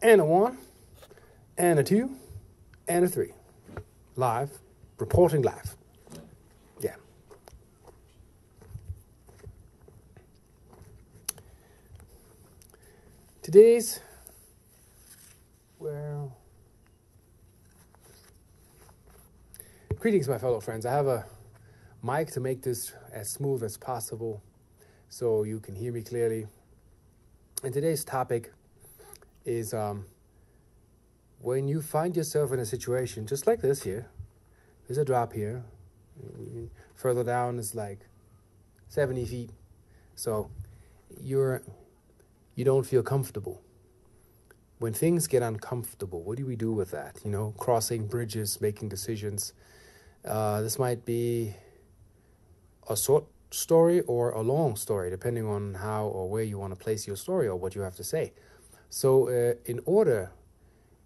And a 1, and a 2, and a 3. Live, reporting live. Yeah. Today's, well, greetings, my fellow friends. I have a mic to make this as smooth as possible so you can hear me clearly. And today's topic is when you find yourself in a situation just like this here. There's a drop here. Further down is like 70 feet. So you don't feel comfortable. When things get uncomfortable, what do we do with that? You know, crossing bridges, making decisions. This might be a short story or a long story, depending on how or where you want to place your story or what you have to say. So in order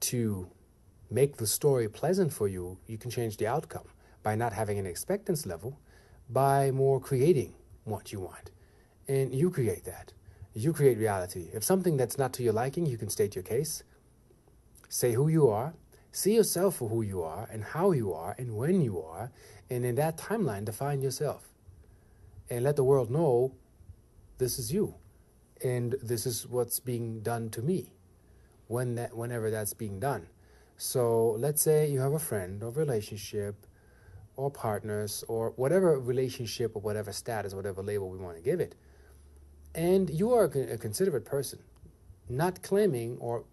to make the story pleasant for you, you can change the outcome by not having an expectance level, by more creating what you want. And you create that. You create reality. If something that's not to your liking, you can state your case, say who you are, see yourself for who you are and how you are and when you are, and in that timeline, define yourself. And let the world know this is you. And this is what's being done to me whenever that's being done. So let's say you have a friend or relationship or partners or whatever relationship or whatever status, whatever label we want to give it. And you are a considerate person, not claiming or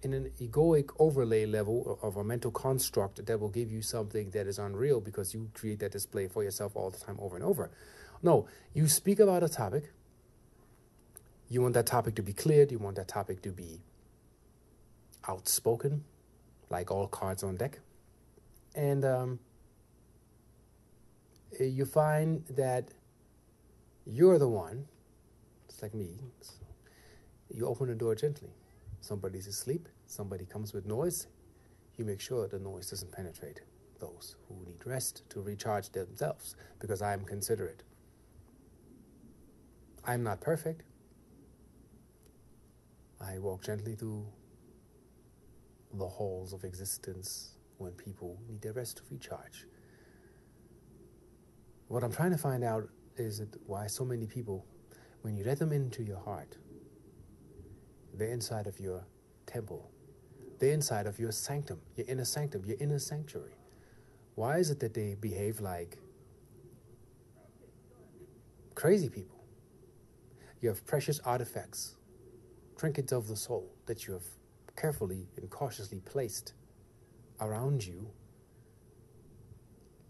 in an egoic overlay level of a mental construct that will give you something that is unreal because you create that display for yourself all the time over and over. No, you speak about a topic. You want that topic to be cleared. You want that topic to be outspoken, like all cards on deck. And you find that you're the one, it's like me, so you open the door gently. Somebody's asleep, somebody comes with noise, you make sure the noise doesn't penetrate those who need rest to recharge themselves, because I am considerate. I'm not perfect. I walk gently through the halls of existence when people need their rest to recharge. What I'm trying to find out is that why so many people, when you let them into your heart, they're inside of your temple. They're inside of your sanctum, your inner sanctum, your inner sanctuary. Why is it that they behave like crazy people? You have precious artifacts, trinkets of the soul that you have carefully and cautiously placed around you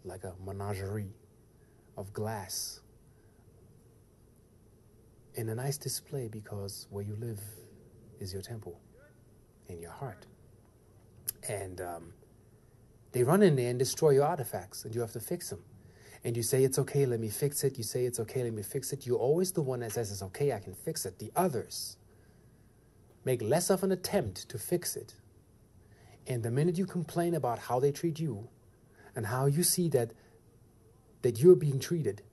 like a menagerie of glass in a nice display, because where you live is your temple, in your heart. And they run in there and destroy your artifacts, and you have to fix them. And you say, it's okay, let me fix it. You say, it's okay, let me fix it. You're always the one that says, it's okay, I can fix it. The others make less of an attempt to fix it. And the minute you complain about how they treat you and how you see that you're being treated,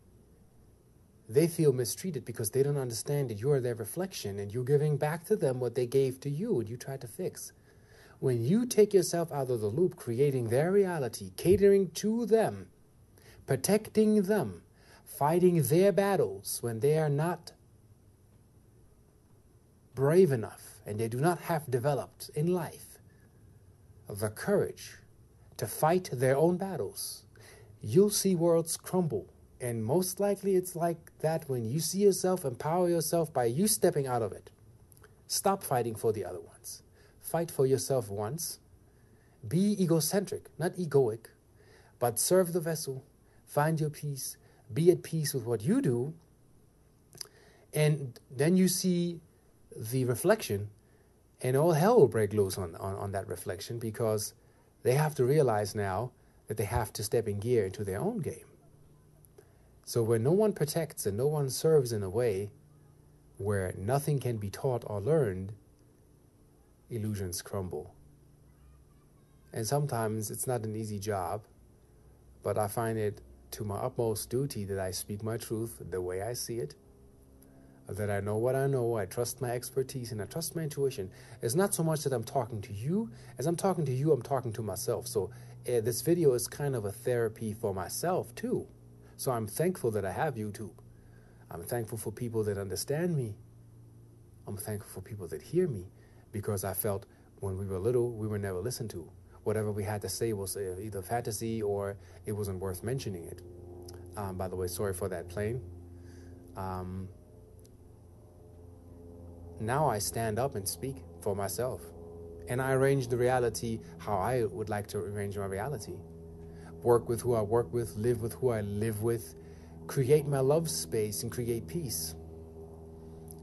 they feel mistreated because they don't understand that you are their reflection and you're giving back to them what they gave to you and you try to fix. When you take yourself out of the loop, creating their reality, catering to them, protecting them, fighting their battles when they are not brave enough and they do not have developed in life the courage to fight their own battles, you'll see worlds crumble. And most likely it's like that when you see yourself, empower yourself by you stepping out of it. Stop fighting for the other ones. Fight for yourself once. Be egocentric, not egoic, but serve the vessel. Find your peace. Be at peace with what you do. And then you see the reflection, and all hell will break loose on that reflection, because they have to realize now that they have to step in gear into their own game. So when no one protects and no one serves in a way where nothing can be taught or learned, illusions crumble. And sometimes it's not an easy job, but I find it to my utmost duty that I speak my truth the way I see it. that I know what I know, I trust my expertise, and I trust my intuition. It's not so much that I'm talking to you. As I'm talking to you, I'm talking to myself. So this video is kind of a therapy for myself too. So I'm thankful that I have YouTube. I'm thankful for people that understand me. I'm thankful for people that hear me, because I felt when we were little, we were never listened to. Whatever we had to say was either fantasy or it wasn't worth mentioning it. By the way, sorry for that plane. Now I stand up and speak for myself. And I arrange the reality how I would like to arrange my reality. Work with who I work with, live with who I live with, create my love space and create peace.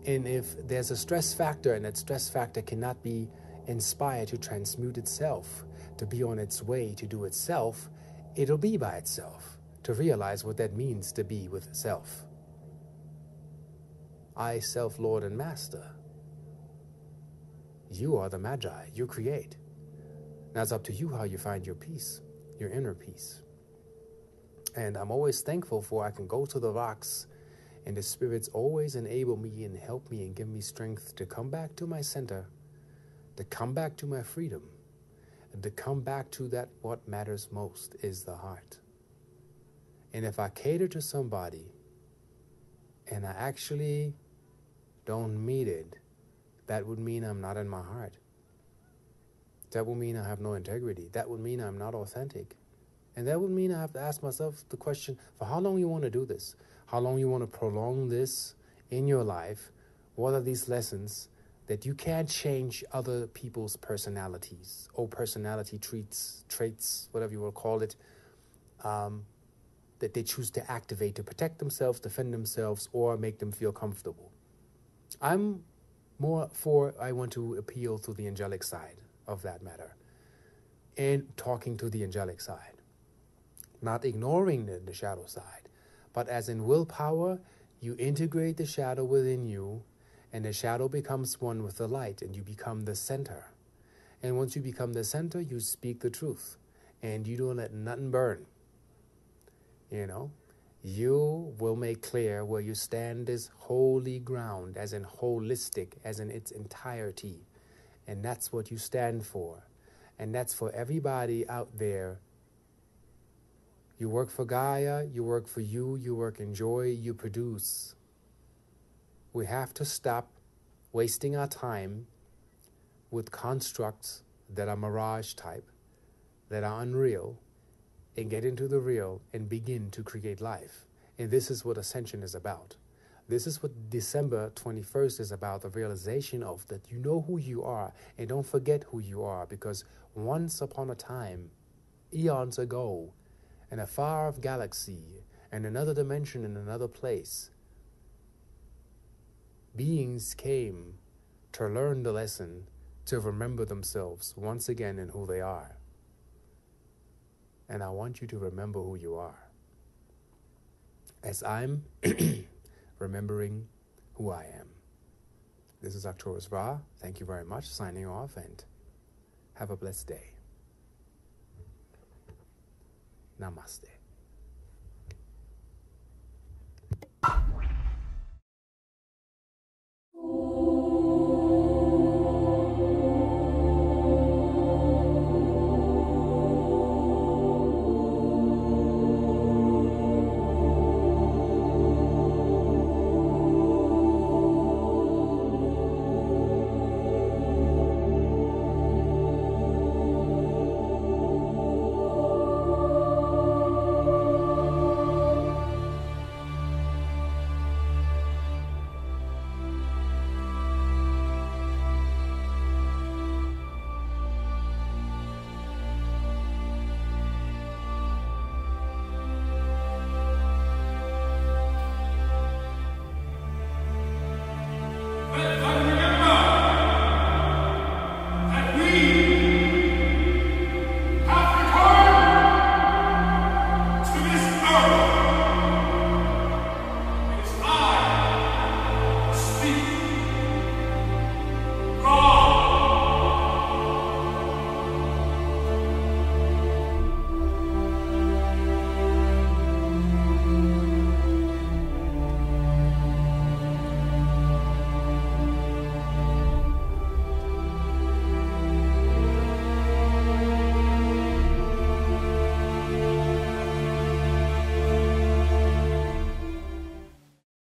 And if there's a stress factor and that stress factor cannot be inspired to transmute itself, to be on its way to do itself, it'll be by itself, to realize what that means to be with self. I, self, Lord and Master. You are the Magi. You create. Now it's up to you how you find your peace, your inner peace. And I'm always thankful for I can go to the rocks and the spirits always enable me and help me and give me strength to come back to my center, to come back to my freedom, and to come back to that what matters most is the heart. And if I cater to somebody and I actually don't meet it, that would mean I'm not in my heart. That would mean I have no integrity. That would mean I'm not authentic. And that would mean I have to ask myself the question, for how long you want to do this? How long you want to prolong this in your life? What are these lessons that you can't change other people's personalities or personality traits, whatever you will call it, that they choose to activate to protect themselves, defend themselves, or make them feel comfortable? I'm more for I want to appeal to the angelic side of that matter and talking to the angelic side, not ignoring the shadow side, but as in willpower, you integrate the shadow within you and the shadow becomes one with the light and you become the center. And once you become the center, you speak the truth and you don't let nothing burn. You know, you will make clear where you stand is holy ground, as in holistic, as in its entirety. And that's what you stand for. And that's for everybody out there. You work for Gaia, you work for you work in joy, you produce. We have to stop wasting our time with constructs that are mirage type, that are unreal, and get into the real and begin to create life. And this is what Ascension is about. This is what December 21st is about, the realization of that you know who you are and don't forget who you are, because once upon a time, eons ago, in a far-off galaxy, in another dimension, in another place, beings came to learn the lesson, to remember themselves once again in who they are. And I want you to remember who you are, as I'm remembering who I am. This is Arcturus Ra. Thank you very much. Signing off, and have a blessed day. Namaste.